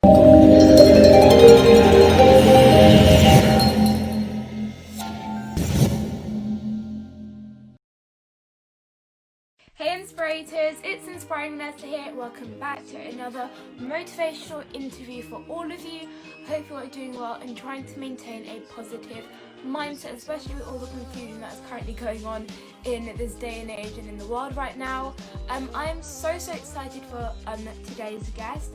Hey Inspirators, it's Inspiring Vanessa here. Welcome back to another motivational interview for all of you. Hope you are doing well and trying to maintain a positive mindset, especially with all the confusion that's currently going on in this day and age and in the world right now. I am so excited for today's guest.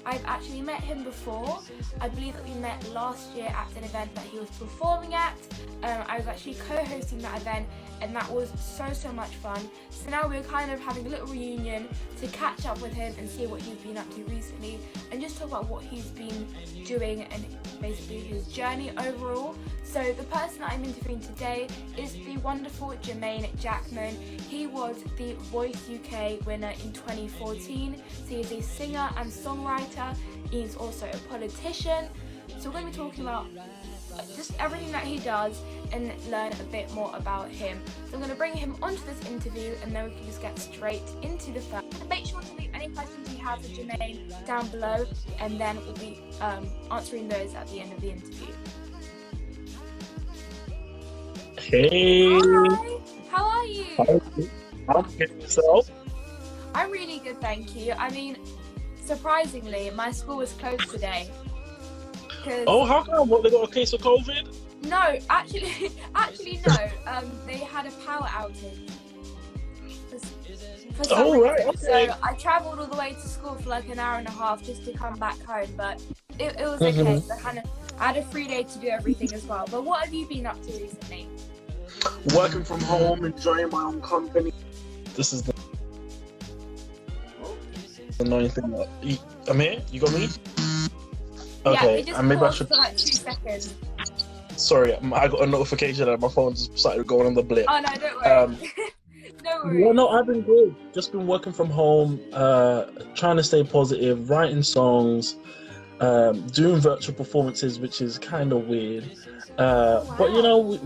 I've actually met him before. I believe that we met last year at an event that he was performing at. I was actually co-hosting that event, and that was so much fun. So now we're kind of having a little reunion to catch up with him and see what he's been up to recently, and just talk about what he's been doing and basically his journey overall. So the person that I'm interviewing today is the wonderful Jermain Jackman. He was the Voice UK winner in 2014. So he's a singer and songwriter. He's also a politician. So we're going to be talking about just everything that he does and learn a bit more about him. So I'm going to bring him onto this interview, and then we can just get straight into the first. Make sure to leave any questions you have for Jermain down below, and then we'll be answering those at the end of the interview. Hey. Hi, how are you? I'm good. Yourself? I'm really good, thank you. I mean, surprisingly, my school was closed today. Oh, how come? What, they got a case of COVID? No, actually no. They had a power outage. For some reason. Right, okay. So I travelled all the way to school for like an hour and a half just to come back home, but it was okay. So I had a free day to do everything as well. But what have you been up to recently? Working from home, enjoying my own company. This is the annoying thing. I'm here? You got me? Okay, yeah, and maybe I should. For like 2 seconds. Sorry, I got a notification and my phone just started going on the blip. Oh no, don't worry. No worries. Well, no, I've been good. Just been working from home, trying to stay positive, writing songs, doing virtual performances, which is kind of weird. But you know,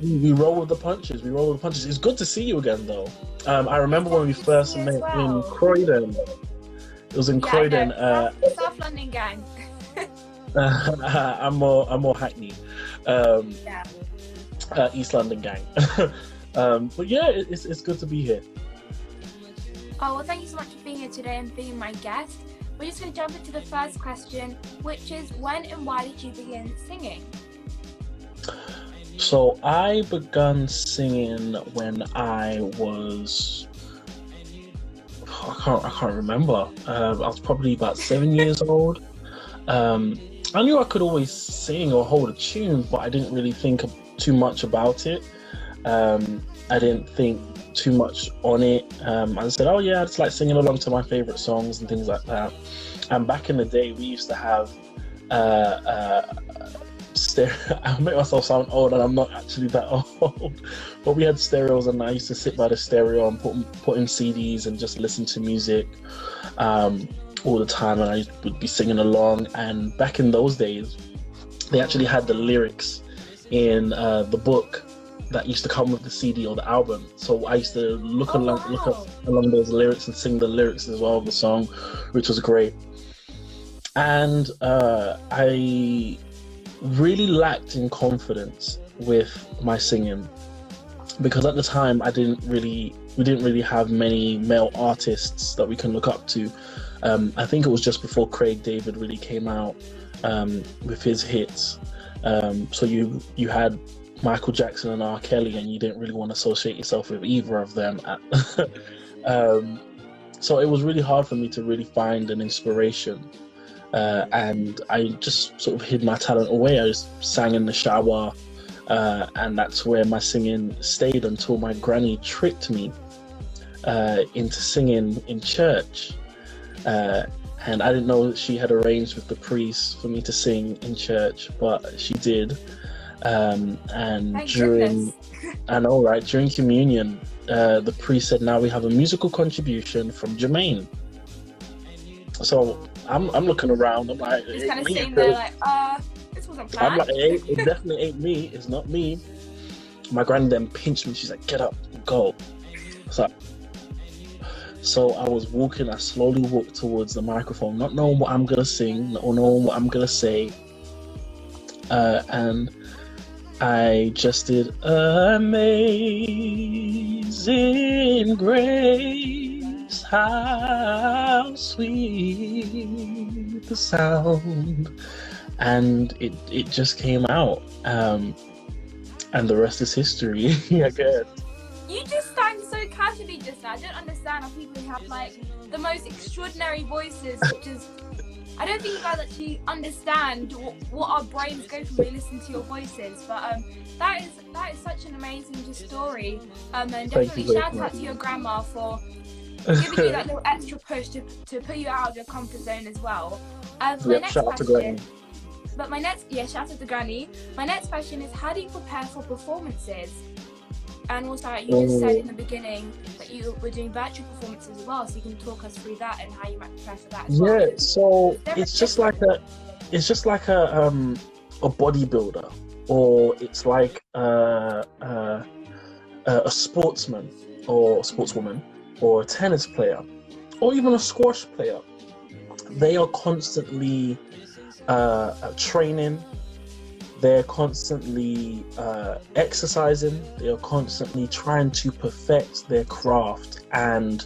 we roll with the punches. It's good to see you again, though. I remember when we first met in Croydon. It was in Croydon. South London gang. I'm more Hackney. East London gang. But yeah, it's good to be here. Oh, well, thank you so much for being here today and being my guest. We're just going to jump into the first question, which is when and why did you begin singing? So I began singing when I was, I can't remember. I was probably about 7 years old. I knew I could always sing or hold a tune, but I didn't really think too much about it. I didn't think too much on it. I said, oh yeah, I just like singing along to my favorite songs and things like that. And back in the day, we used to have I'll make myself sound old, and I'm not actually that old, but we had stereos, and I used to sit by the stereo and put in CDs and just listen to music all the time, and I would be singing along. And back in those days, they actually had the lyrics in the book that used to come with the CD or the album. So I used to look along those lyrics and sing the lyrics as well of the song, which was great. And I really lacked in confidence with my singing, because at the time we didn't really have many male artists that we can look up to. I think it was just before Craig David really came out with his hits. So you had Michael Jackson and R. Kelly, and you didn't really want to associate yourself with either of them. So it was really hard for me to really find an inspiration. And I just sort of hid my talent away. I just sang in the shower, and that's where my singing stayed until my granny tricked me into singing in church. And I didn't know that she had arranged with the priest for me to sing in church, but she did. And during communion, the priest said, now we have a musical contribution from Jermain. So I'm looking around. I'm like, just kind of sitting there like, this wasn't planned. I'm like, it definitely ain't me. It's not me. My granny then pinched me. She's like, get up, go. So I was walking, I slowly walked towards the microphone, not knowing what I'm gonna sing, not knowing what I'm gonna say. And I just did Amazing Grace, how sweet the sound. And it just came out. And the rest is history, I guess. You just sang so casually just now. I don't understand how people who have like the most extraordinary voices, which is, I don't think you guys actually understand what our brains go through when we listen to your voices. But that is such an amazing just story. And definitely shout out to your grandma for giving you that little extra push to put you out of your comfort zone as well. Shout out to Granny. But shout out to Granny. My next question is, how do you prepare for performances? And also, you just said in the beginning that you were doing virtual performances as well, so you can talk us through that and how you might prepare for that as well. Yeah, so it's just like a bodybuilder, or it's like a sportsman or sportswoman, or a tennis player, or even a squash player. They are constantly training. They're constantly exercising. They are constantly trying to perfect their craft. And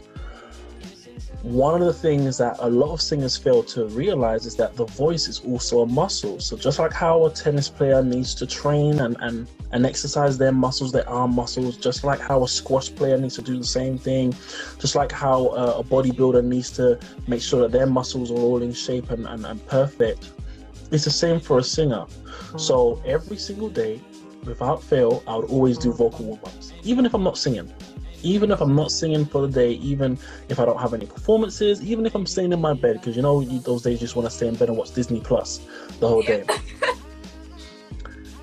one of the things that a lot of singers fail to realize is that the voice is also a muscle. So just like how a tennis player needs to train and exercise their muscles, their arm muscles, just like how a squash player needs to do the same thing, just like how a bodybuilder needs to make sure that their muscles are all in shape and perfect, it's the same for a singer. So every single day, without fail, I would always do vocal warm-ups, even if I'm not singing. Even if I'm not singing for the day, even if I don't have any performances, even if I'm staying in my bed, because those days you just want to stay in bed and watch Disney Plus the whole day.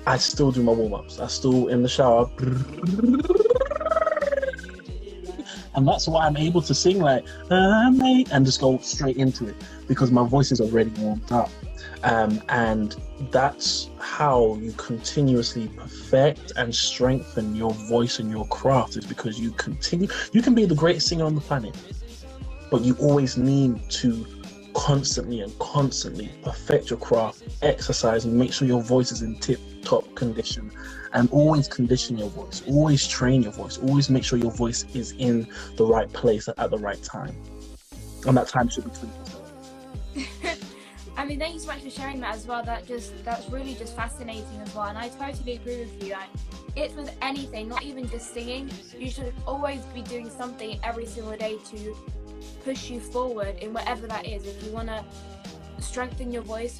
I still do my warm-ups. I still in the shower. And that's why I'm able to sing like, and just go straight into it, because my voice is already warmed up. And that's how you continuously perfect and strengthen your voice and your craft, is because you can be the greatest singer on the planet, but you always need to constantly perfect your craft, exercise, and make sure your voice is in tip-top condition, and always condition your voice, always train your voice, always make sure your voice is in the right place at the right time, and that time should be 20%. I mean, thank you so much for sharing that as well. That's really just fascinating as well, and I totally agree with you. Like, it's with anything, not even just singing. You should always be doing something every single day to push you forward in whatever that is. If you want to strengthen your voice,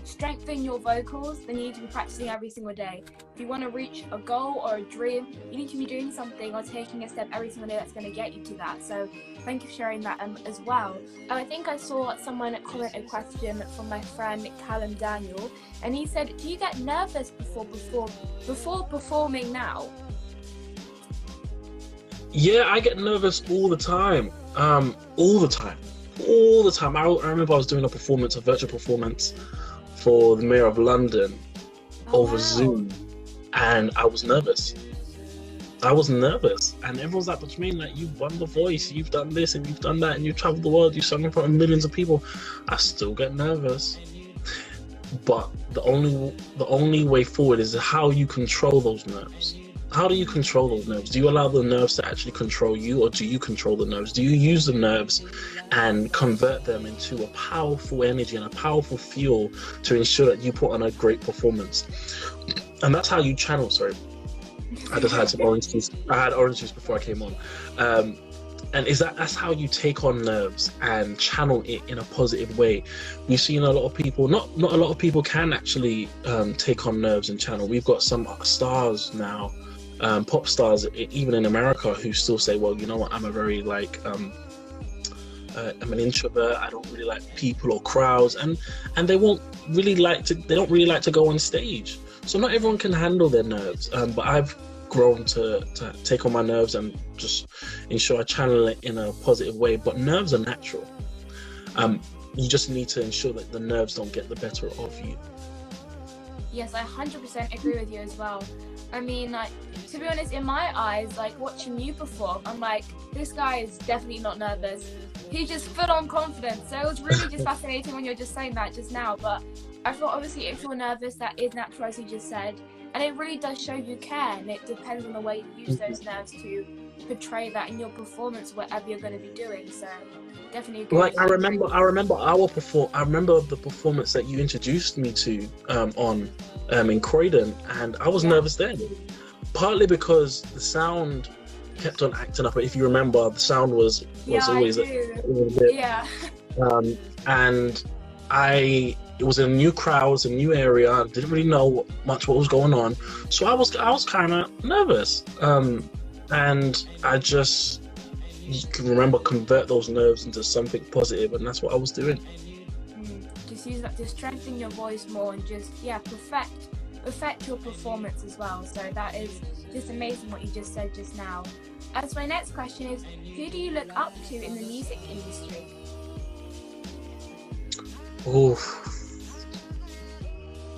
strengthen your vocals, then you need to be practicing every single day. If you want to reach a goal or a dream, you need to be doing something or taking a step every single day that's going to get you to that. So thank you for sharing that as well. I think I saw someone comment a question from my friend Callum Daniel, and he said, do you get nervous before performing now? Yeah, I get nervous all the time. All the time. I remember I was doing a virtual performance for the Mayor of London over Zoom, and I was nervous. And everyone's like, but Jermain, like, you've won The Voice, you've done this and you've done that, and you've traveled the world, you've sung in front of millions of people. I still get nervous. But the only way forward is how you control those nerves. How do you control those nerves? Do you allow the nerves to actually control you, or do you control the nerves? Do you use the nerves and convert them into a powerful energy and a powerful fuel to ensure that you put on a great performance? And that's how you channel. Sorry, I just had some orange juice. I had orange juice before I came on. And that's how you take on nerves and channel it in a positive way. We've seen a lot of people, not a lot of people can actually take on nerves and channel. We've got some stars now, pop stars, even in America, who still say, well, you know what, I'm a very I'm an introvert, I don't really like people or crowds, and they don't really like to go on stage. So not everyone can handle their nerves, but I've grown to take on my nerves and just ensure I channel it in a positive way. But nerves are natural. You just need to ensure that the nerves don't get the better of you. Yes, I 100% agree with you as well. I mean, like, to be honest, in my eyes, like, watching you perform, I'm like, this guy is definitely not nervous. He's just full on confidence. So it was really just fascinating when you were just saying that just now. But I thought, obviously, if you're nervous, that is natural, as you just said. And it really does show you care, and it depends on the way you use those nerves to portray that in your performance, whatever you're going to be doing. So definitely agree. Like I remember the performance that you introduced me to in Croydon, and I was nervous then, partly because the sound kept on acting up. If you remember, the sound was always a bit, and it was in a new crowd, it was a new area. I didn't really know much what was going on, so I was kind of nervous, and I just, you can remember, convert those nerves into something positive, and that's what I was doing. Just use that to strengthen your voice more and just perfect your performance as well. So that is just amazing what you just said just now. As my next question is, who do you look up to in the music industry?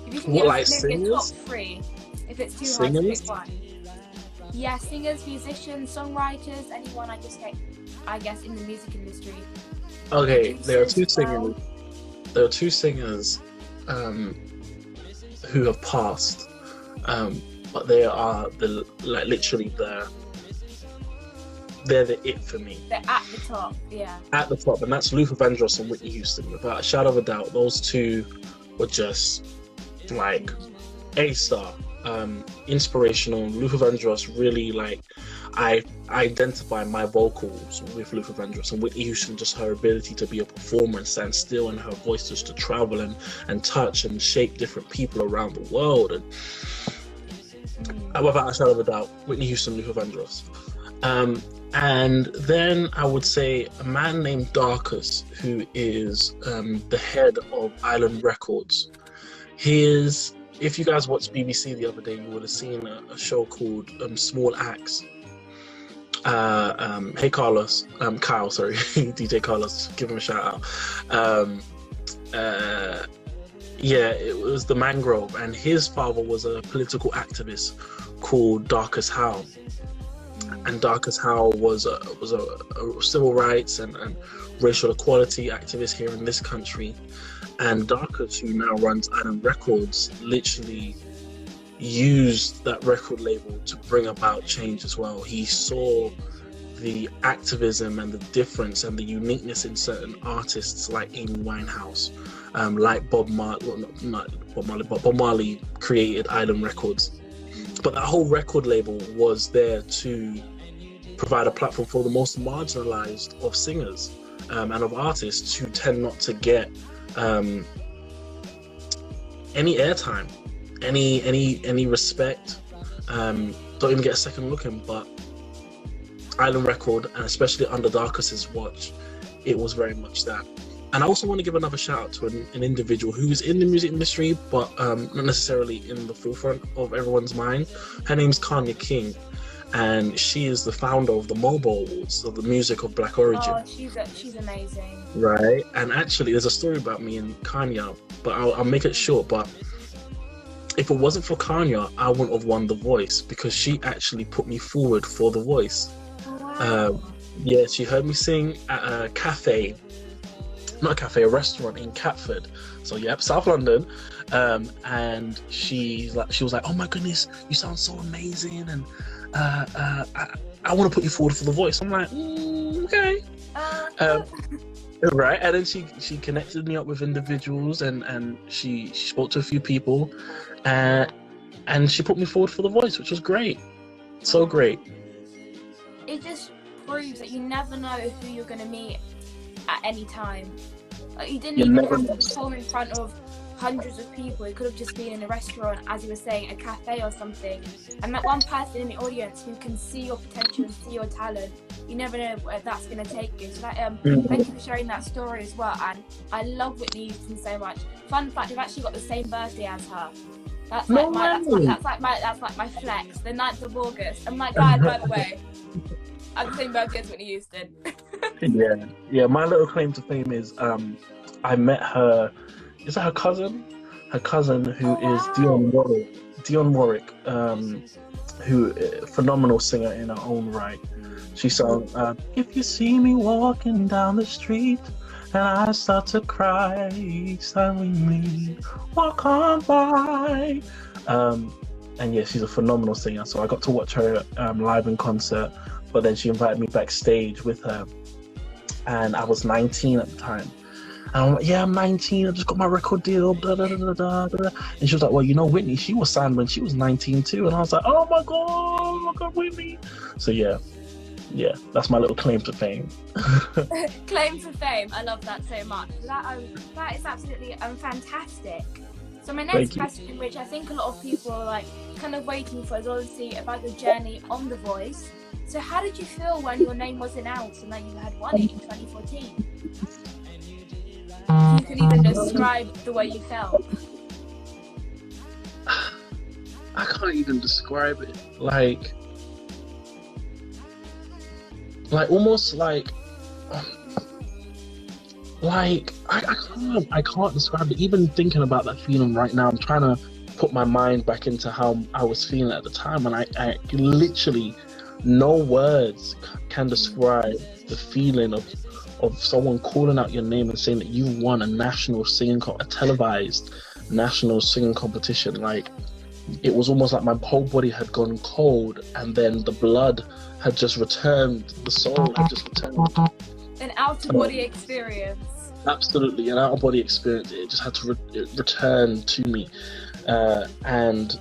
If you can give us maybe a top 3, if it's too hard to pick one. Yeah, singers, musicians, songwriters, anyone I guess in the music industry. Okay, there are two singers. There are two singers who have passed, but they are they're the it for me. They're at the top, yeah. At the top, and that's Luther Vandross and Whitney Houston. Without a shadow of a doubt, those two were just like A-star. Inspirational. Luther Vandross really, like, I identify my vocals with Luther Vandross, and Whitney Houston, just her ability to be a performer and stand still, and her voice just to travel and touch and shape different people around the world. And without a shadow of a doubt, Whitney Houston, Luther Vandross. And then I would say a man named Darkus, who is the head of Island Records. If you guys watched BBC the other day, you would have seen a show called Small Axe. Hey Carlos, Kyle, sorry, DJ Carlos, give him a shout out. It was the Mangrove, and his father was a political activist called Darkus Howe. And Darkus Howe was a civil rights and racial equality activist here in this country. And Darkus, who now runs Island Records, literally used that record label to bring about change as well. He saw the activism and the difference and the uniqueness in certain artists like Amy Winehouse, like Bob Marley created Island Records. But that whole record label was there to provide a platform for the most marginalized of singers and of artists who tend not to get any airtime, any respect, don't even get a second look in. But Island Record, and especially under Darkus's watch, it was very much that. And I also want to give another shout out to an individual who is in the music industry, but not necessarily in the forefront of everyone's mind. Her name's Kanya King, and she is the founder of the Mobile Awards, of the music of Black origin. Oh, she's amazing. Right, and actually there's a story about me and Kanya, but I'll make it short. But if it wasn't for Kanya, I wouldn't have won The Voice, because she actually put me forward for The Voice. Oh, wow. She heard me sing at a cafe, a restaurant in Catford, so South London, and she was like, oh my goodness, you sound so amazing, and I want to put you forward for The Voice. I'm like, okay. Right, and then she connected me up with individuals, and she spoke to a few people, and she put me forward for The Voice, which was great, so great. It just proves that you never know who you're going to meet at any time. Like, you didn't even have to perform in front of hundreds of people. It could have just been in a restaurant, as you were saying, a cafe or something, and that one person in the audience who can see your potential and see your talent. You never know where that's going to take you. So that, thank you for sharing that story as well. And I love Whitney Houston so much. Fun fact, we've actually got the same birthday as her. That's like my flex. The 9th of August. And my dad, by the way, I have the same birthday as Whitney Houston. Yeah. My little claim to fame is I met her. Is that her cousin? her cousin, who Oh, is wow. Dionne Warwick, who phenomenal singer in her own right. She sang, "If you see me walking down the street and I start to cry each time we meet, walk on by." And yeah, she's a phenomenal singer. So I got to watch her live in concert, but then she invited me backstage with her, and I was 19 at the time. And I'm like, yeah, I'm 19. I just got my record deal. Da, da, da, da, da, da. And she was like, well, you know, Whitney, she was signed when she was 19 too. And I was like, oh my God, Whitney. So yeah, that's my little claim to fame. Claim to fame. I love that so much. That is absolutely fantastic. So my next question, which I think a lot of people are like kind of waiting for, is obviously about your journey on The Voice. So how did you feel when your name was announced and that you had won it in 2014? You can even describe the way you felt. I can't even describe it. Like almost like I can't describe it. Even thinking about that feeling right now, I'm trying to put my mind back into how I was feeling at the time, and I literally, no words can describe the feeling of someone calling out your name and saying that you won a a televised national singing competition. Like, it was almost like my whole body had gone cold, and then the blood had just returned, the soul had just returned. An out-of-body experience. Absolutely, an out-of-body experience. It just had to return to me, and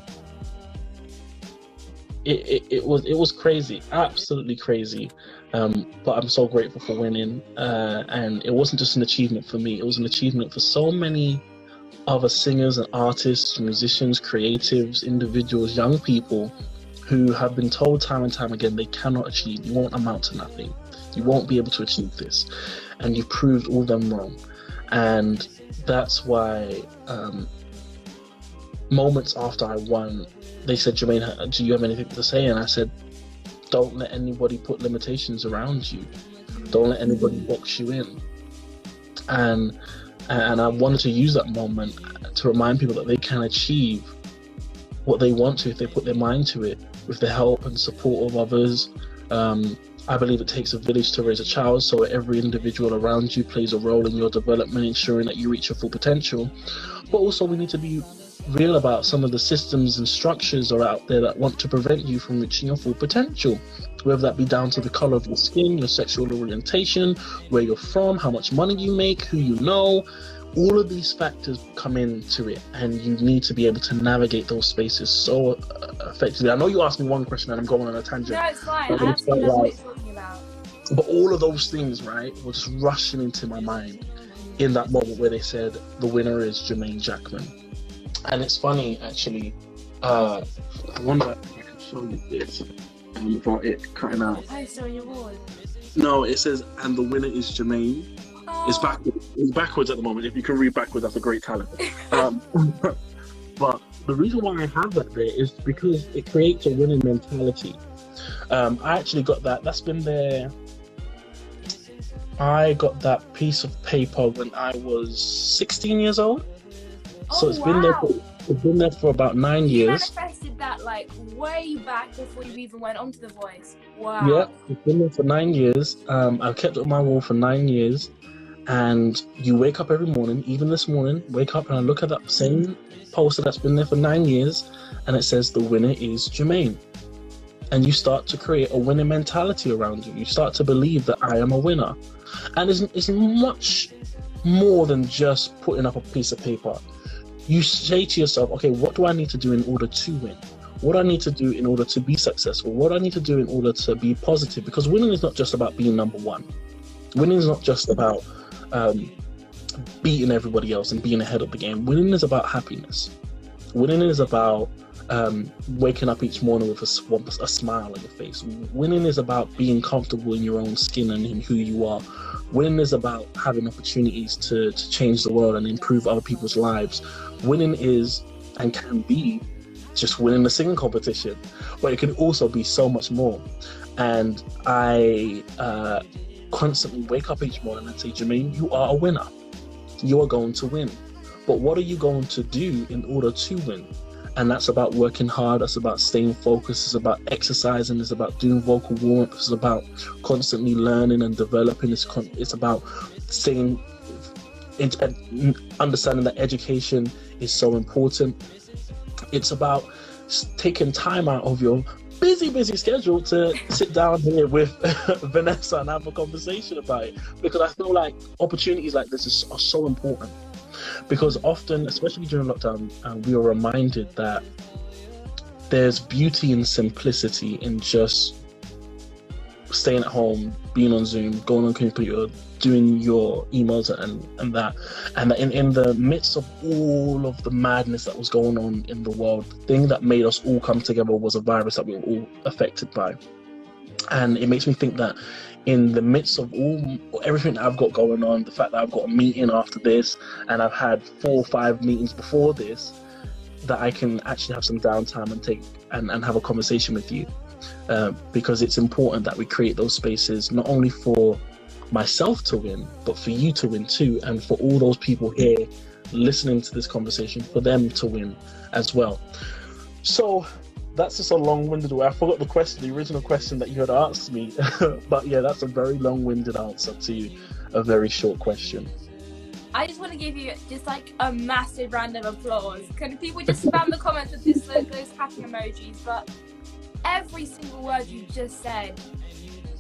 it was crazy, absolutely crazy. But I'm so grateful for winning, and it wasn't just an achievement for me, it was an achievement for so many other singers and artists, musicians, creatives, individuals, young people who have been told time and time again they cannot achieve, you won't amount to nothing, you won't be able to achieve this, and you proved all them wrong. And that's why moments after I won, they said, Jermain, do you have anything to say? And I said, don't let anybody put limitations around you. Don't let anybody box you in. And I wanted to use that moment to remind people that they can achieve what they want to if they put their mind to it, with the help and support of others. I believe it takes a village to raise a child, so every individual around you plays a role in your development, ensuring that you reach your full potential. But also, we need to be real about some of the systems and structures are out there that want to prevent you from reaching your full potential, whether that be down to the color of your skin, your sexual orientation, where you're from, how much money you make, who you know. All of these factors come into it, and you need to be able to navigate those spaces so effectively. I know you asked me one question and I'm going on a tangent. No, it's fine. I absolutely know what you're talking about. But all of those things, right, were just rushing into my mind in that moment where they said the winner is Jermain Jackman. And it's funny, actually. I wonder if I can show you this without it cutting out. Post on your wall. No, it says, and the winner is Jermain. Oh. It's backwards at the moment. If you can read backwards, that's a great talent. But the reason why I have that there is because it creates a winning mentality. I actually got that. That's been there. I got that piece of paper when I was 16 years old. So it's been there for about 9 years. You manifested that like way back before you even went onto The Voice. Wow. Yeah, it's been there for 9 years. I've kept it on my wall for 9 years. And you wake up every morning, even this morning, wake up and I look at that same poster that's been there for 9 years, and it says the winner is Jermain. And you start to create a winning mentality around you. You start to believe that I am a winner. And it's much more than just putting up a piece of paper. You say to yourself, okay, what do I need to do in order to win? What I need to do in order to be successful? What I need to do in order to be positive? Because winning is not just about being number one. Winning is not just about beating everybody else and being ahead of the game. Winning is about happiness. Winning is about waking up each morning with a smile on your face. Winning is about being comfortable in your own skin and in who you are. Winning is about having opportunities to change the world and improve other people's lives. Winning is and can be just winning the singing competition, but it can also be so much more. And I constantly wake up each morning and say, Jermain, you are a winner. You are going to win. but what are you going to do in order to win? And that's about working hard, that's about staying focused, it's about exercising, it's about doing vocal warmth, it's about constantly learning and developing, it's about staying, understanding that education is so important. It's about taking time out of your busy schedule to sit down here with Vanessa and have a conversation about it, because I feel like opportunities like this are so important. Because often, especially during lockdown, we are reminded that there's beauty and simplicity in just staying at home, being on Zoom, going on computer, doing your emails and that in the midst of all of the madness that was going on in the world, the thing that made us all come together was a virus that we were all affected by. And it makes me think that in the midst of everything that I've got going on, the fact that I've got a meeting after this and I've had 4 or 5 meetings before this, that I can actually have some downtime and take and have a conversation with you, because it's important that we create those spaces not only for myself to win, but for you to win too, and for all those people here listening to this conversation, for them to win as well. So that's just a long-winded way. I forgot the original question that you had asked me, but yeah, that's a very long-winded answer to a very short question. I just want to give you just like a massive round of applause. Can people just spam the comments with those happy emojis? But every single word you just said,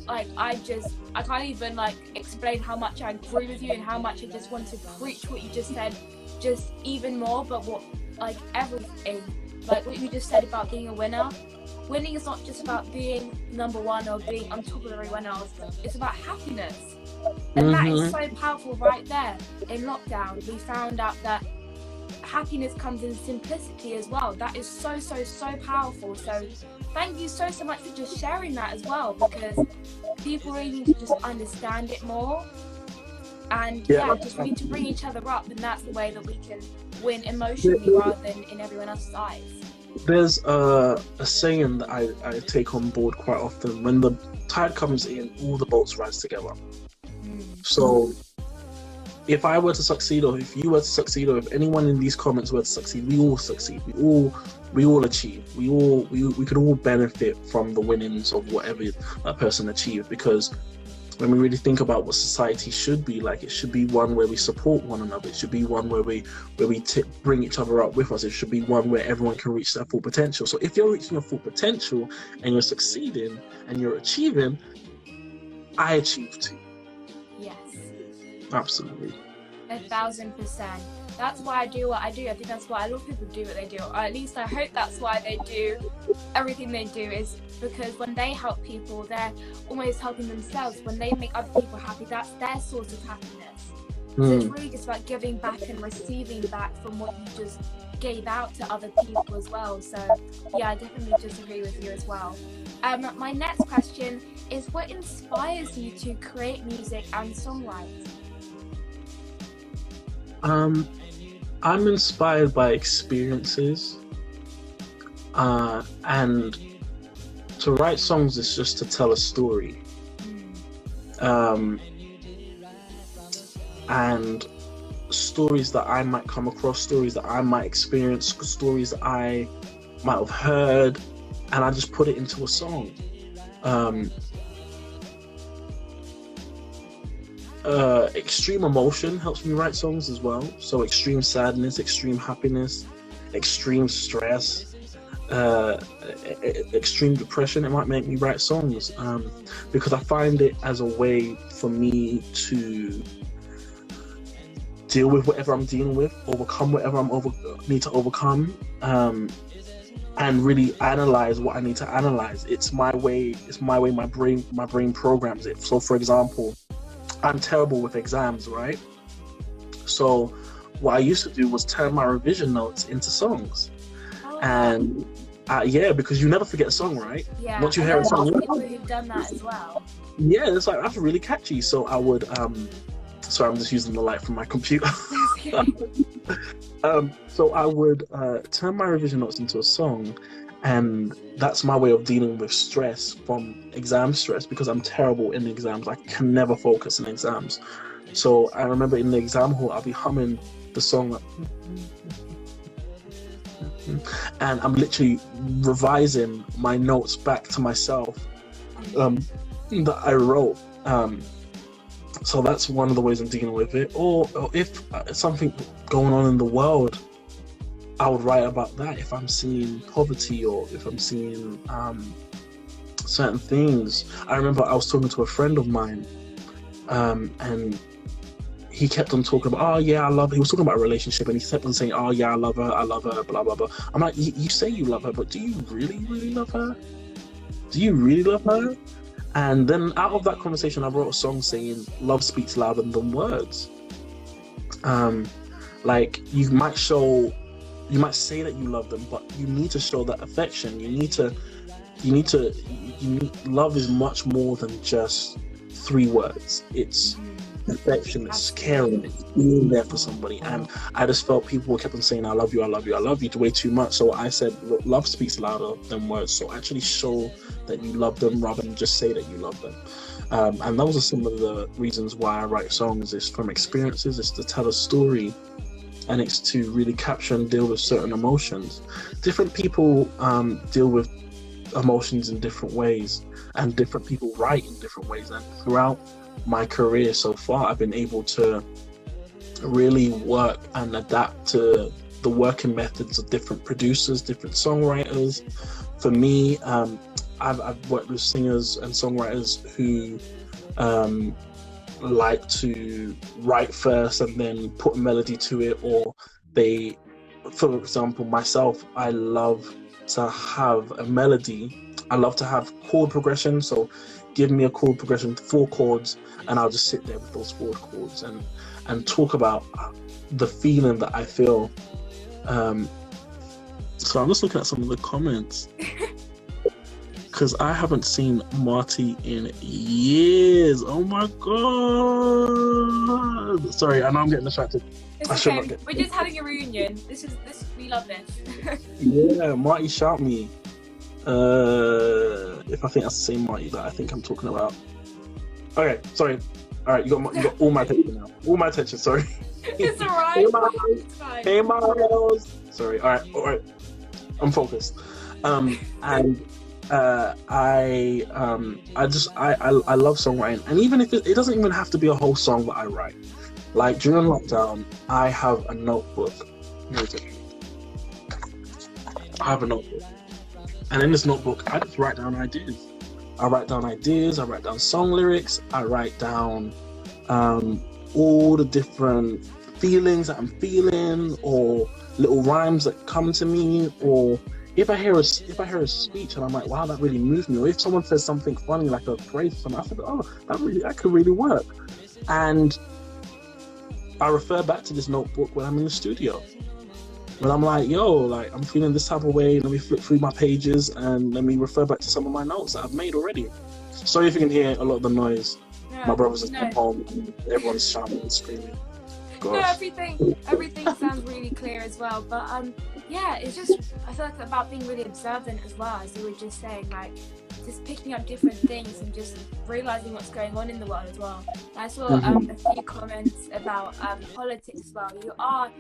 like I can't even like explain how much I agree with you and how much I just want to preach what you just said, just even more. But what, like everything, like what you just said about being a winner. Winning is not just about being number one or being on top of everyone else. It's about happiness. And that is so powerful right there. In lockdown, we found out that happiness comes in simplicity as well. That is so powerful. So thank you so much for just sharing that as well, because people really need to just understand it more. And just we need to bring each other up, and that's the way that we can win emotionally rather than in everyone else's eyes. There's a saying that I take on board quite often: when the tide comes in, all the boats rise together. So if I were to succeed, or if you were to succeed, or if anyone in these comments were to succeed, we all succeed. We all achieve. We could all benefit from the winnings of whatever that person achieved. Because when we really think about what society should be like, it should be one where we support one another. It should be one where we bring each other up with us. It should be one where everyone can reach their full potential. So if you're reaching your full potential and you're succeeding and you're achieving, I achieve too. Yes. Absolutely. 1,000%. That's why I do what I do. I think that's why a lot of people do what they do, or at least I hope that's why they do everything they do, is because when they help people, they're almost helping themselves. When they make other people happy, that's their source of happiness. So it's really just about giving back and receiving back from what you just gave out to other people as well. So yeah, I definitely just agree with you as well. My next question is, what inspires you to create music and songwrite? I'm inspired by experiences, and to write songs is just to tell a story. And stories that I might come across, stories that I might experience, stories that I might have heard, and I just put it into a song. Extreme emotion helps me write songs as well. So extreme sadness, extreme happiness, extreme stress, extreme depression, it might make me write songs, because I find it as a way for me to deal with whatever I'm dealing with, overcome whatever need to overcome, and really analyze what I need to analyze. It's my way my brain programs it. So for example, I'm terrible with exams, right? So what I used to do was turn my revision notes into songs. And because you never forget a song, right? Yeah. Once you hear a song, people who've done that as well. Yeah, it's like, that's really catchy. So I would sorry, I'm just using the light from my computer. So I would turn my revision notes into a song, and that's my way of dealing with stress, from exam stress, because I'm terrible in exams. I can never focus in exams. So I remember in the exam hall, I'll be humming the song, and I'm literally revising my notes back to myself that I wrote. So that's one of the ways I'm dealing with it. Or if something going on in the world, I would write about that. If I'm seeing poverty or if I'm seeing certain things. I remember I was talking to a friend of mine, and he kept on talking about, oh yeah, I love her. He was talking about a relationship, and he kept on saying, oh yeah, I love her, blah, blah, blah. I'm like, you say you love her, but do you really, really love her? Do you really love her? And then out of that conversation, I wrote a song saying, love speaks louder than words. Like, you might say that you love them, but you need to show that affection. Love is much more than just 3 words. It's affection, it's caring, it's being there for somebody. And I just felt people kept on saying, I love you, I love you, I love you way too much. So I said, look, love speaks louder than words. So actually show that you love them rather than just say that you love them. And those are some of the reasons why I write songs. It's from experiences, it's to tell a story, and it's to really capture and deal with certain emotions. Different people deal with emotions in different ways, and different people write in different ways. And throughout my career so far, I've been able to really work and adapt to the working methods of different producers, different songwriters. For me, I've worked with singers and songwriters who like to write first and then put a melody to it, or they, for example, myself, I love to have a melody. I love to have chord progression, so give me a chord progression, 4 chords, and I'll just sit there with those 4 chords and talk about the feeling that I feel. So I'm just looking at some of the comments because I haven't seen Marty in years. Oh my god! Sorry, I know I'm getting distracted. It's okay. We're just having a reunion. We love this. Yeah, Marty shout me. If I think that's the same Marty that I think I'm talking about. Okay, sorry. All right, you got all my attention now. All my attention. Sorry. It's alright. Hey, Miles. Sorry. All right. I'm focused. And I love songwriting, and even if it doesn't even have to be a whole song that I write. Like during lockdown, I have a notebook. And in this notebook, I just write down ideas. I write down song lyrics, I write down all the different feelings that I'm feeling, or little rhymes that come to me, or if I hear a speech and I'm like, wow, that really moved me, or if someone says something funny, like a phrase or something, I think, oh, that could really work. And I refer back to this notebook when I'm in the studio. When I'm like, yo, like I'm feeling this type of way, let me flip through my pages and let me refer back to some of my notes that I've made already. Sorry if you can hear a lot of the noise. No, my brother's just at home and everyone's shouting and screaming. Gosh. No, everything sounds really clear as well. But yeah, it's just, I feel like about being really observant as well, as you were just saying, like just picking up different things and just realizing what's going on in the world as well. I saw a few comments about politics as well. You are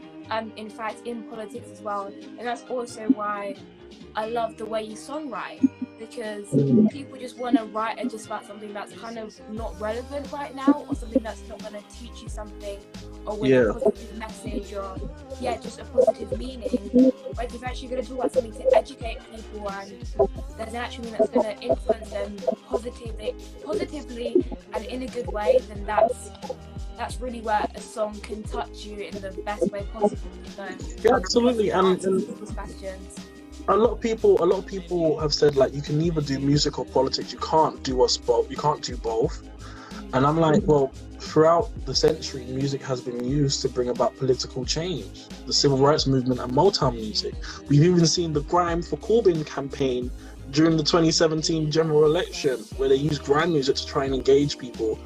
in fact in politics as well, and that's also why I love the way you songwrite, because people just want to write just about something that's kind of not relevant right now, or something that's not going to teach you something, or with a positive message, or just a positive meaning. But if you're actually going to talk about something to educate people, and there's an actual thing that's going to influence them positively and in a good way, then that's really where a song can touch you in the best way possible. So, yeah, absolutely. And a lot of people have said, like, you can either do music or politics. You can't do us both. You can't do both. And I'm like, well, throughout the century, music has been used to bring about political change. The civil rights movement and Motown music. We've even seen the Grime for Corbyn campaign during the 2017 general election, where they used grime music to try and engage people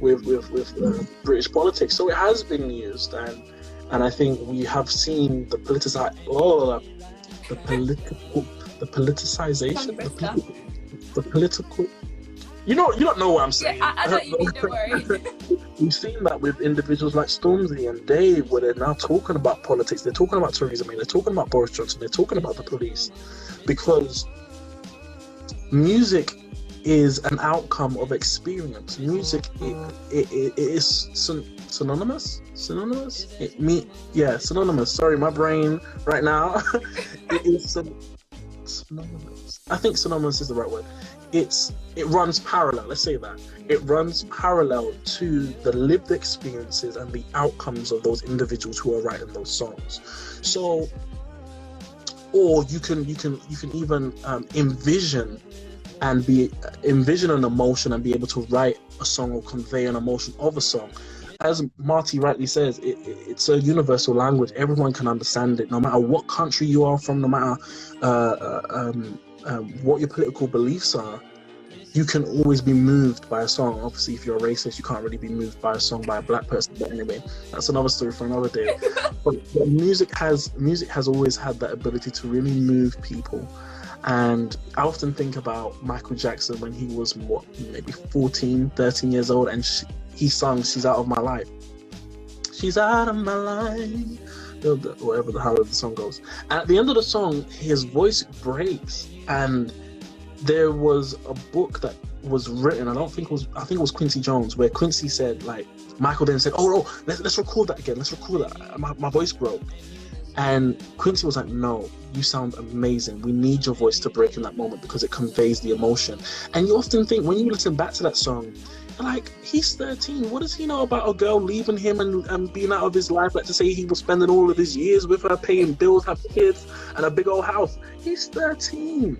with British politics. So it has been used, and I think we have seen the politicization, the political. You don't know what I'm saying. Yeah, I know you mean, don't worry. we've seen that with individuals like Stormzy and Dave, where they're now talking about politics. They're talking about Theresa May. They're talking about Boris Johnson. They're talking about the police, because music is an outcome of experience. Music it is synonymous. Synonymous. Sorry, my brain right now. It is synonymous. I think synonymous is the right word. It runs parallel. Let's say that it runs parallel to the lived experiences and the outcomes of those individuals who are writing those songs. So, or you can even envision an emotion and be able to write a song or convey an emotion of a song. As Marty rightly says, it's a universal language. Everyone can understand it, no matter what country you are from, no matter what your political beliefs are. You can always be moved by a song. Obviously, if you're a racist, you can't really be moved by a song by a black person. But anyway, that's another story for another day. But music has always had that ability to really move people. And I often think about Michael Jackson when he was maybe 14, 13 years old, and he sung "She's Out of My Life." She's out of my life. However the song goes. And at the end of the song, his voice breaks, and there was a book that was written. I think it was Quincy Jones, where Quincy said, like, Michael then said, "Oh, let's record that again. Let's record that. My voice broke." And Quincy was like, "No, you sound amazing. We need your voice to break in that moment because it conveys the emotion." And you often think, when you listen back to that song, like, he's 13. What does he know about a girl leaving him and being out of his life? Like, to say he was spending all of his years with her, paying bills, have kids, and a big old house. He's 13.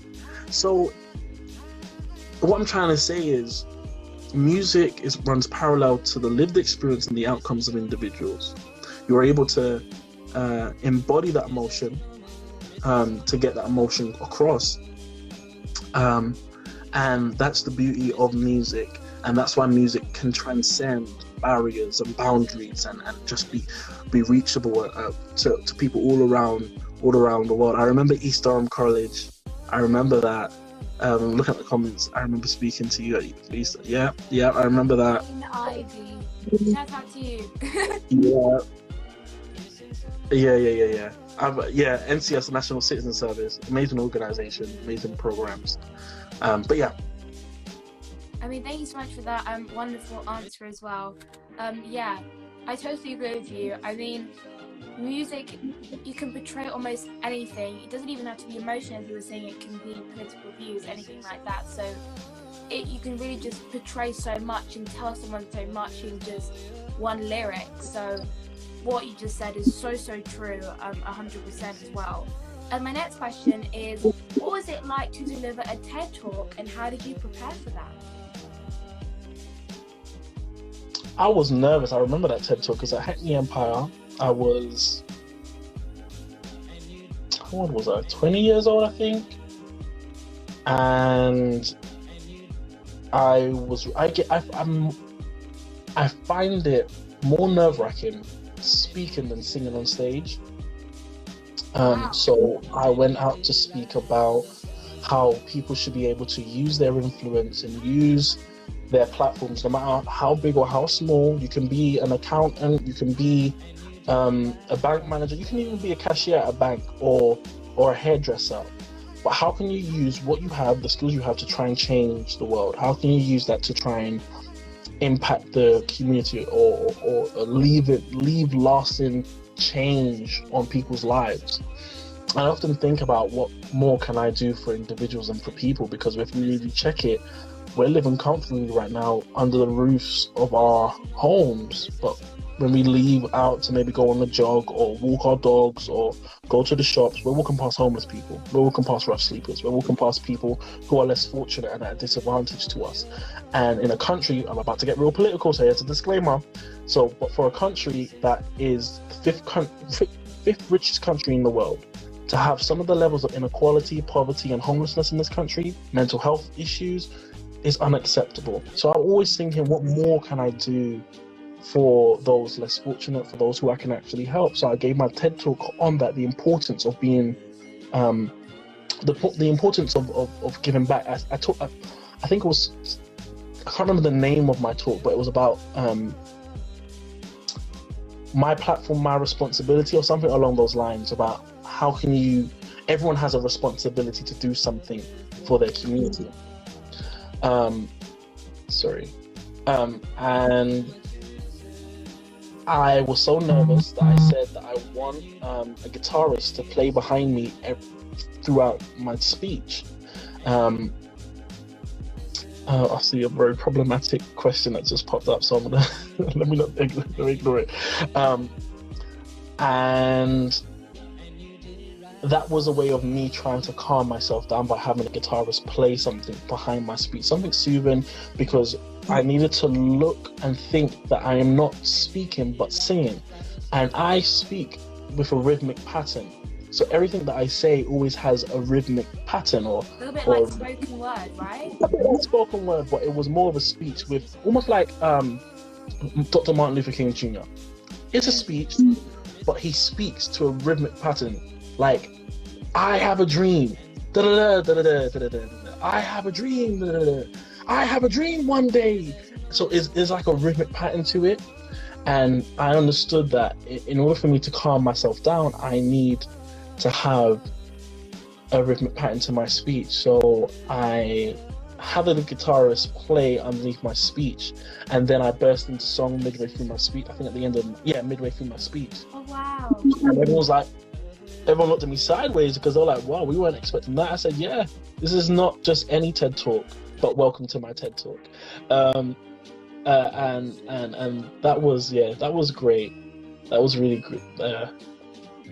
So what I'm trying to say is, music runs parallel to the lived experience and the outcomes of individuals. You're able to embody that emotion, to get that emotion across, and that's the beauty of music. And that's why music can transcend barriers and boundaries and just be reachable to people all around the world. I remember East Durham College. I remember that. Look at the comments. I remember speaking to you at East. Yeah, I remember that. Ivy. Shout out to you. Yeah. NCS, National Citizen Service, amazing organization, amazing programs. But yeah. I mean, thank you so much for that wonderful answer as well. Yeah, I totally agree with you. I mean, music, you can portray almost anything. It doesn't even have to be emotion, as you were saying. It can be political views, anything like that. So you can really just portray so much and tell someone so much in just one lyric. So what you just said is so true, 100% as well. And my next question is, what was it like to deliver a TED Talk, and how did you prepare for that? I was nervous. I remember that TED Talk because at Hackney Empire, I was, how old was I? 20 years old, I think. And I find it more nerve-wracking speaking than singing on stage. Wow. So I went out to speak about how people should be able to use their influence and use their platforms, no matter how big or how small. You can be an accountant, you can be a bank manager, you can even be a cashier at a bank or a hairdresser. But how can you use what you have, the skills you have, to try and change the world? How can you use that to try and impact the community or leave lasting change on people's lives? I often think about what more can I do for individuals and for people, because if we really check it, we're living comfortably right now under the roofs of our homes, but when we leave out to maybe go on a jog or walk our dogs or go to the shops, we're walking past homeless people, we're walking past rough sleepers, we're walking past people who are less fortunate and at a disadvantage to us. And in a country, I'm about to get real political, so here's a disclaimer. So, but for a country that is the fifth richest country in the world, to have some of the levels of inequality, poverty, and homelessness in this country, mental health issues, is unacceptable. So I'm always thinking, what more can I do for those less fortunate, for those who I can actually help? So I gave my TED Talk on that, the importance of being, the importance of giving back. I think it was, I can't remember the name of my talk, but it was about my platform, my responsibility, or something along those lines, about how can you, everyone has a responsibility to do something for their community. And I was so nervous that I said that I want a guitarist to play behind me throughout my speech. I see a very problematic question that just popped up, so I'm gonna let me not ignore it. And that was a way of me trying to calm myself down by having a guitarist play something behind my speech, something soothing, because I needed to look and think that I am not speaking but singing, and I speak with a rhythmic pattern. So everything that I say always has a rhythmic pattern, or A little bit like spoken word, right? A bit like spoken word, but it was more of a speech with almost like Dr. Martin Luther King Jr. It's a speech, but he speaks to a rhythmic pattern. Like, I have a dream. Da-da-da, da-da-da, da-da-da. I have a dream. Da-da-da. I have a dream one day. So there's like a rhythmic pattern to it. And I understood that in order for me to calm myself down, I need to have a rhythmic pattern to my speech. So I had the guitarist play underneath my speech, and then I burst into song midway through my speech. I think at the end of, midway through my speech. Oh, wow. And everyone looked at me sideways because they were like, wow, we weren't expecting that. I said, yeah, this is not just any TED Talk, but welcome to my TED Talk. And that was great. That was really great.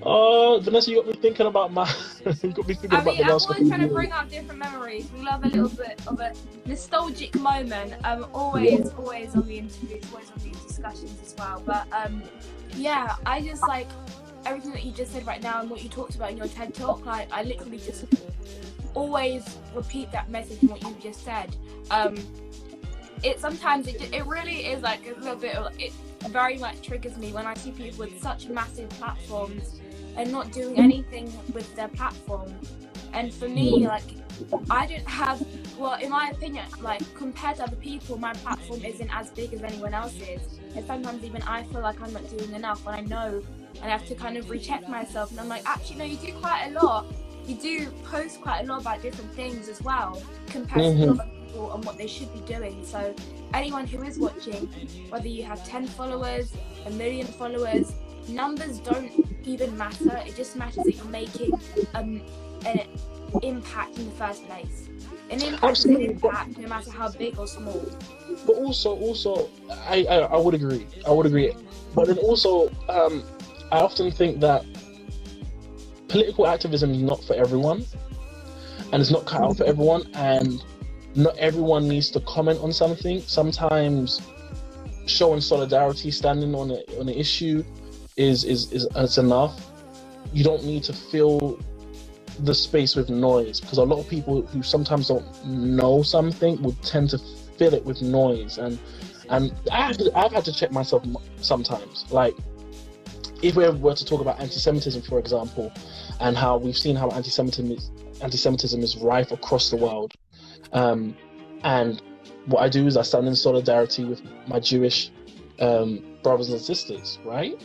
Oh, Vanessa, you got me thinking about the last couple of years. I'm always trying to bring up different memories. We love a little bit of a nostalgic moment. Always on the interviews, always on these discussions as well. But I just like everything that you just said right now and what you talked about in your TED Talk. Like, I literally just always repeat that message and what you just said. It really is like a little bit of, it very much triggers me when I see people with such massive platforms and not doing anything with their platform. And for me, like, I don't have, well, in my opinion, like, compared to other people, my platform isn't as big as anyone else's. And sometimes even I feel like I'm not doing enough when I know, and I have to kind of recheck myself. And I'm like, actually, no, you do quite a lot. You do post quite a lot about different things as well, compared to other people and what they should be doing. So anyone who is watching, whether you have 10 followers, 1 million followers, numbers don't even matter. It just matters that you're making an impact in the first place. An impact is an impact, no matter how big or small. But also, I would agree. But then also, I often think that political activism is not for everyone, and it's not cut out for everyone, and not everyone needs to comment on something. Sometimes showing solidarity, standing on an issue is enough. You don't need to fill the space with noise, because a lot of people who sometimes don't know something would tend to fill it with noise, and I've had to check myself sometimes. Like, if we were to talk about anti-Semitism, for example, and how we've seen how anti-Semitism is rife across the world, and what I do is I stand in solidarity with my Jewish brothers and sisters, right?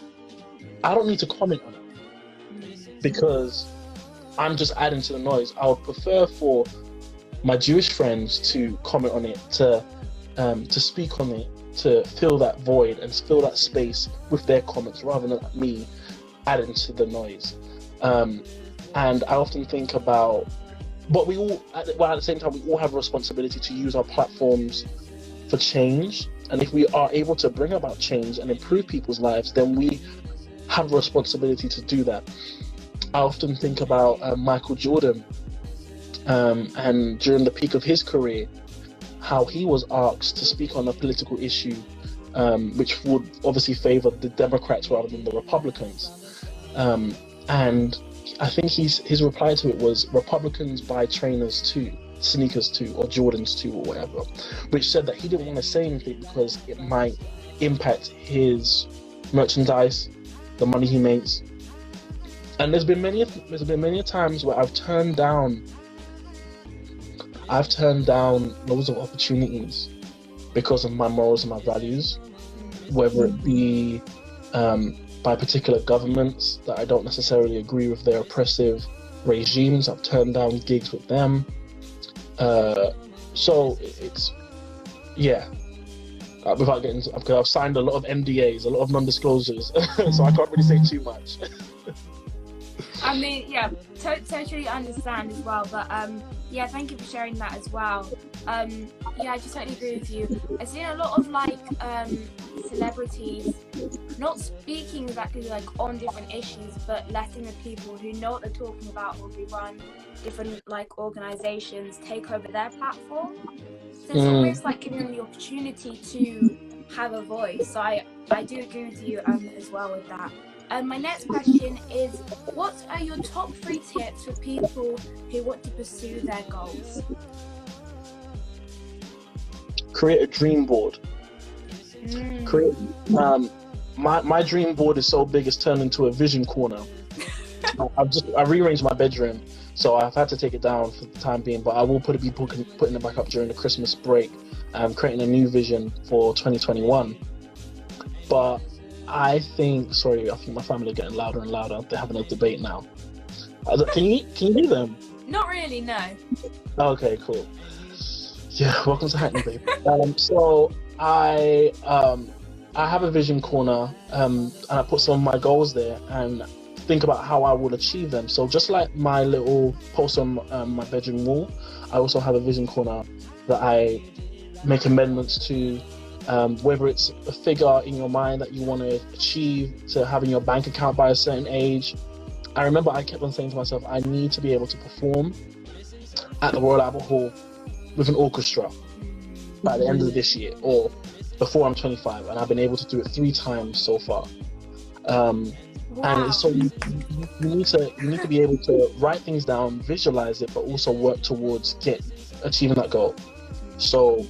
I don't need to comment on it because I'm just adding to the noise. I would prefer for my Jewish friends to comment on it, to speak on it, to fill that void and fill that space with their comments rather than me adding to the noise. And I often think about, but we all, at the same time, we all have a responsibility to use our platforms for change. And if we are able to bring about change and improve people's lives, then we have a responsibility to do that. I often think about Michael Jordan, and during the peak of his career, how he was asked to speak on a political issue, which would obviously favor the Democrats rather than the Republicans. And I think his reply to it was, Republicans buy trainers too, sneakers too, or Jordans too, or whatever, which said that he didn't want to say anything because it might impact his merchandise, the money he makes. And there's been many times where I've turned down loads of opportunities because of my morals and my values, whether it be by particular governments that I don't necessarily agree with their oppressive regimes. I've turned down gigs with them. So it's, yeah. Without getting, because I've signed a lot of NDAs, a lot of non-disclosures, so I can't really say too much. I mean, yeah, totally understand as well. But yeah, thank you for sharing that as well. Yeah, I just totally agree with you. I've seen a lot of like celebrities not speaking exactly like on different issues, but letting the people who know what they're talking about or who run different like organizations take over their platform. So it's almost like giving them the opportunity to have a voice. So I do agree with you as well with that. My next question is, what are your top 3 tips for people who want to pursue their goals? Create a dream board. Create my dream board is so big it's turned into a vision corner. I rearranged my bedroom, so I've had to take it down for the time being, but I will be putting it back up during the Christmas break, creating a new vision for 2021. But I think my family are getting louder and louder. They're having a debate now. Can you hear them? Not really, no. Okay, cool. Yeah, welcome to Hackney, baby. So I have a vision corner, and I put some of my goals there and think about how I will achieve them. So just like my little post on my bedroom wall, I also have a vision corner that I make amendments to, whether it's a figure in your mind that you want to achieve, to having your bank account by a certain age. I remember I kept on saying to myself, I need to be able to perform at the Royal Albert Hall with an orchestra by the end of this year or before I'm 25, and I've been able to do it 3 times so far. And so you need to be able to write things down, visualize it, but also work towards achieving that goal. So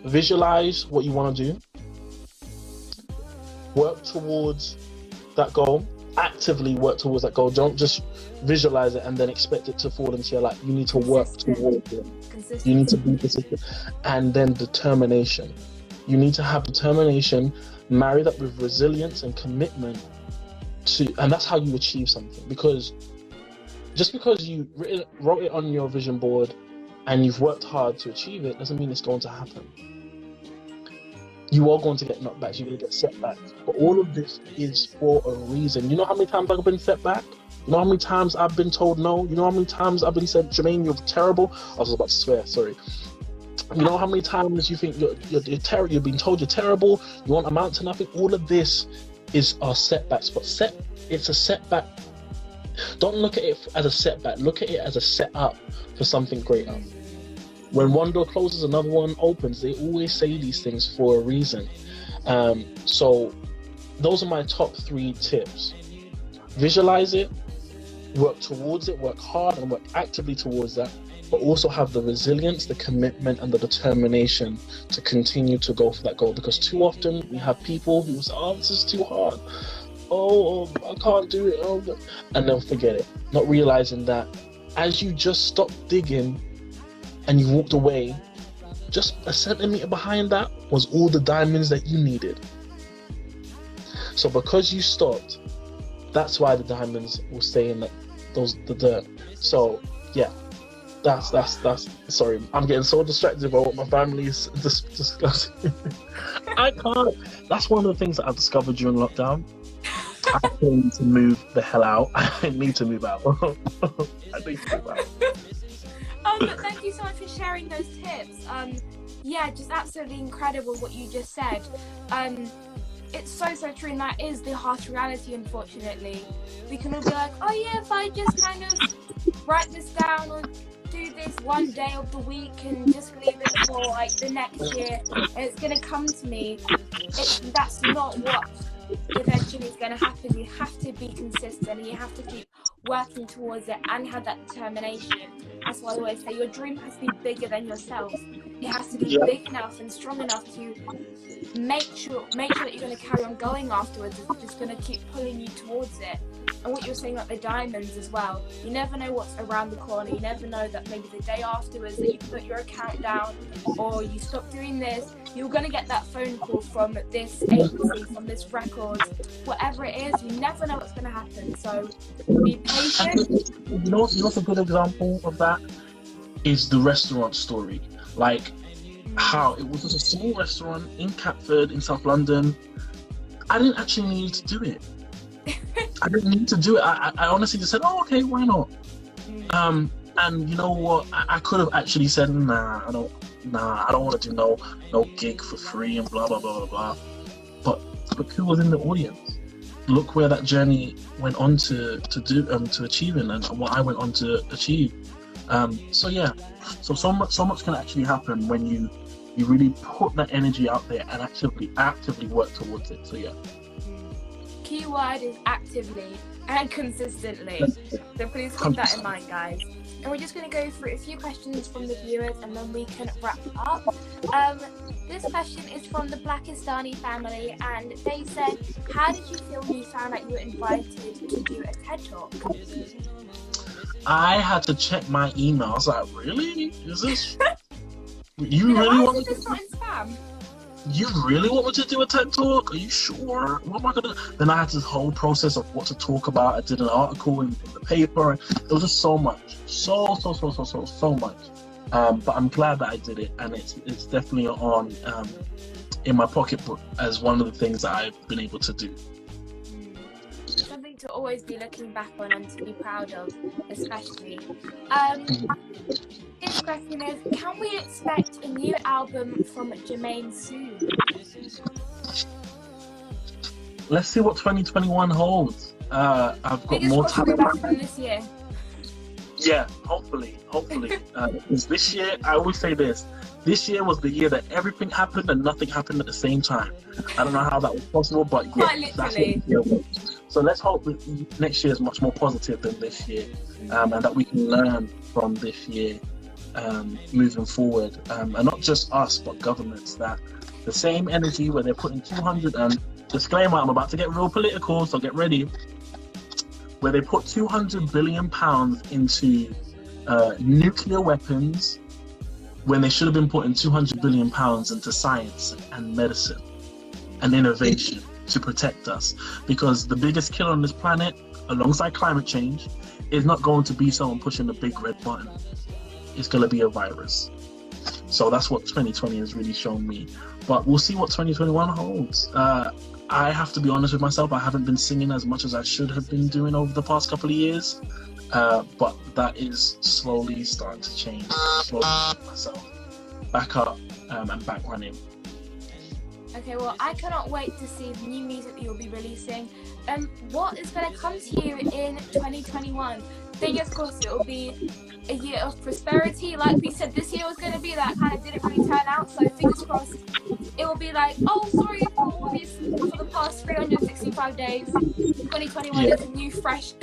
visualize what you want to do, work towards that goal, actively work towards that goal. Don't just visualize it and then expect it to fall into your lap. You need to work towards it. You need to be consistent. And then determination. You need to have determination, marry that with resilience and commitment and that's how you achieve something. Because just because you wrote it on your vision board and you've worked hard to achieve it doesn't mean it's going to happen. You are going to get knockbacks, you're going to get setbacks. But all of this is for a reason. You know how many times I've been set back? You know how many times I've been told no? You know how many times I've been said, Jermain, you're terrible? I was about to swear, sorry. You know how many times you think you're terrible, you've been told you're terrible, you won't amount to nothing? All of this is our setbacks. But it's a setback. Don't look at it as a setback. Look at it as a setup for something greater. When one door closes, another one opens. They always say these things for a reason. So those are my top 3 tips. Visualize it, work towards it, work hard and work actively towards that, but also have the resilience, the commitment and the determination to continue to go for that goal. Because too often we have people who say, oh, this is too hard. Oh, I can't do it. Oh, and they'll forget it. Not realizing that as you just stop digging and you walked away, just a centimeter behind that was all the diamonds that you needed. So because you stopped, that's why the diamonds will stay in the dirt. So yeah, that's sorry, I'm getting so distracted by what my family is discussing. I can't. That's one of the things that I discovered during lockdown. I need to move the hell out. I need to move out. I need to move out. But thank you so much for sharing those tips. Yeah, just absolutely incredible what you just said. It's so true, and that is the harsh reality, unfortunately. We can all be like, oh yeah, if I just kind of write this down or do this one day of the week and just leave it for like the next year, and it's going to come to me. That's not what eventually is going to happen. You have to be consistent and you have to keep working towards it and have that determination. That's why I always say your dream has to be bigger than yourself. It has to be big enough and strong enough to make sure that you're going to carry on going afterwards. It's just going to keep pulling you towards it. And what you're saying about the diamonds as well, you never know what's around the corner. You never know that maybe the day afterwards that you put your account down or you stop doing this, you're going to get that phone call from this agency, from this record, whatever it is. You never know what's going to happen. So be patient. You know what's a good example of that is the restaurant story. Like how it was just a small restaurant in Catford in South London. I didn't actually need to do it. I didn't need to do it. I honestly just said, oh, okay, why not? And you know what? I could have actually said, I don't want to do no gig for free and blah, blah, blah, blah, blah. But look who was in the audience. Look where that journey went on to achieving and what I went on to achieve. So much can actually happen when you really put that energy out there and actively work towards it. So yeah. Key word is actively and consistently. So please keep that in mind, guys. And we're just going to go through a few questions from the viewers and then we can wrap up. This question is from the Blackistani family and they said, how did you feel when you found out you were invited to do a TED Talk? I had to check my email. I was like, really? Is this... You really want me to... Not in spam? You really want me to do a TED Talk? Are you sure? What am I gonna... Then I had this whole process of what to talk about. I did an article in the paper. It was just so much. So much. But I'm glad that I did it, and it's definitely on in my pocketbook as one of the things that I've been able to do. Something to always be looking back on and to be proud of, especially. This question is, can we expect a new album from Jermain soon? Let's see what 2021 holds. I've got more time. This year. Yeah, hopefully. Because this year, I always say this year was the year that everything happened and nothing happened at the same time. I don't know how that was possible, but yeah, quite literally. That's what the year was. So let's hope that next year is much more positive than this year, and that we can learn from this year moving forward. And not just us, but governments, that the same energy where they're putting 200, and disclaimer, I'm about to get real political, so get ready, where they put £200 billion into nuclear weapons when they should have been putting £200 billion into science and medicine and innovation to protect us. Because the biggest killer on this planet, alongside climate change, is not going to be someone pushing the big red button. It's going to be a virus. So that's what 2020 has really shown me. But we'll see what 2021 holds. I have to be honest with myself, I haven't been singing as much as I should have been doing over the past couple of years. But that is slowly starting to change. Slowly myself back up and back running. Okay, well, I cannot wait to see the new music that you'll be releasing. What is going to come to you in 2021? Fingers crossed it will be a year of prosperity. Like we said, this year was going to be that, kind of didn't really turn out. So fingers crossed it will be like, oh, sorry for all this for the past 365 days. 2021 is a new fresh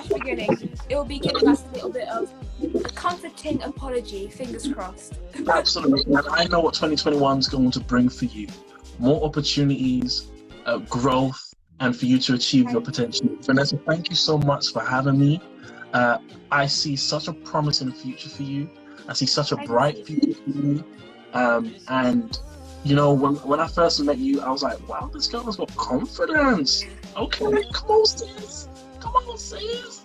beginning. It will be giving us a little bit of a comforting apology. Fingers crossed. Absolutely, and I know what 2021 is going to bring for you: more opportunities, growth, and for you to achieve your potential. Vanessa, thank you so much for having me. I see such a promising future for you. I see such a bright future for you. And you know, when I first met you, I was like, wow, this girl has got confidence. Okay, come on, sis.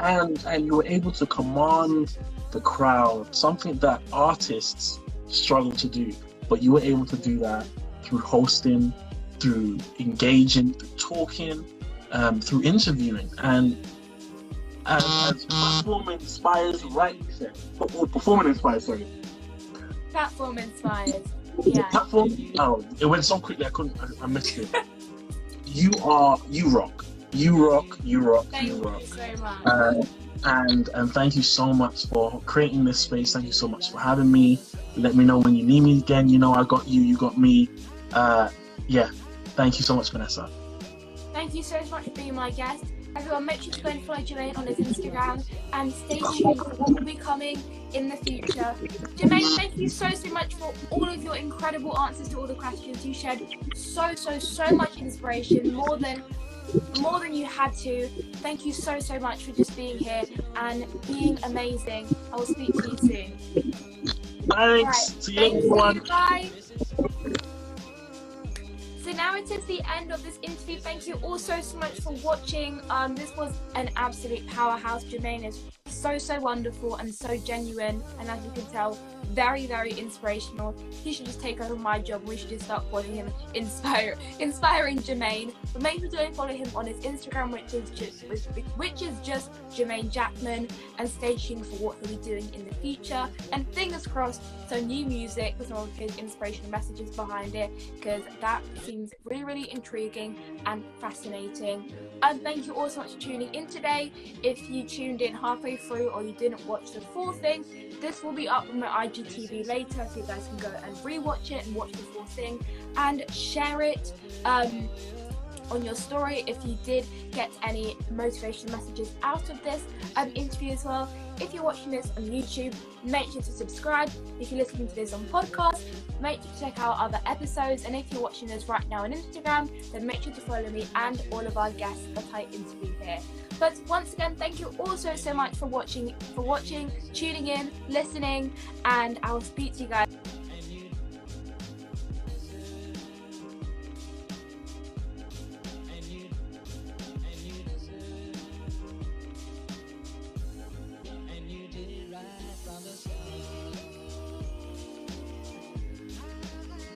And you were able to command the crowd, something that artists struggle to do. But you were able to do that through hosting, through engaging, through talking, through interviewing. And as platform inspires, right? Performing inspires, sorry. Platform inspires. Yeah. Platform. Oh, it went so quickly. I missed it. You rock. You rock. Thank you so much. And thank you so much for creating this space. Thank you so much for having me. Let me know when you need me again. You know I got you. You got me. Yeah. Thank you so much, Vanessa. Thank you so much for being my guest. Everyone, make sure to go and follow Jermain on his Instagram and stay tuned for what will be coming in the future. Jermain, thank you so much for all of your incredible answers to all the questions. You shared so much inspiration, more than more than you had to. Thank you so much for just being here and being amazing. I will speak to you soon. Thanks. Right. See you, everyone. Bye. So now it is the end of this interview. Thank you all so much for watching. This was an absolute powerhouse. Jermain is so wonderful and so genuine, and as you can tell, very inspirational. He should just take over my job. We should just start calling him Inspiring Jermain. But make sure to go and follow him on his Instagram, which is just Jermain Jackman, and stay tuned for what he'll be doing in the future. And fingers crossed, some new music with some of his inspirational messages behind it, because that seems really intriguing and fascinating. Thank you all so much for tuning in today. If you tuned in halfway through or you didn't watch the full thing, this will be up on my IGTV later, so you guys can go and rewatch it and watch the full thing and share it on your story if you did get any motivational messages out of this interview as well. If you're watching this on YouTube, make sure to subscribe. If you're listening to this on podcast, make sure to check out other episodes. And if you're watching this right now on Instagram, then make sure to follow me and all of our guests that I interview here. But once again, thank you all so much for watching, tuning in, listening, and I will speak to you guys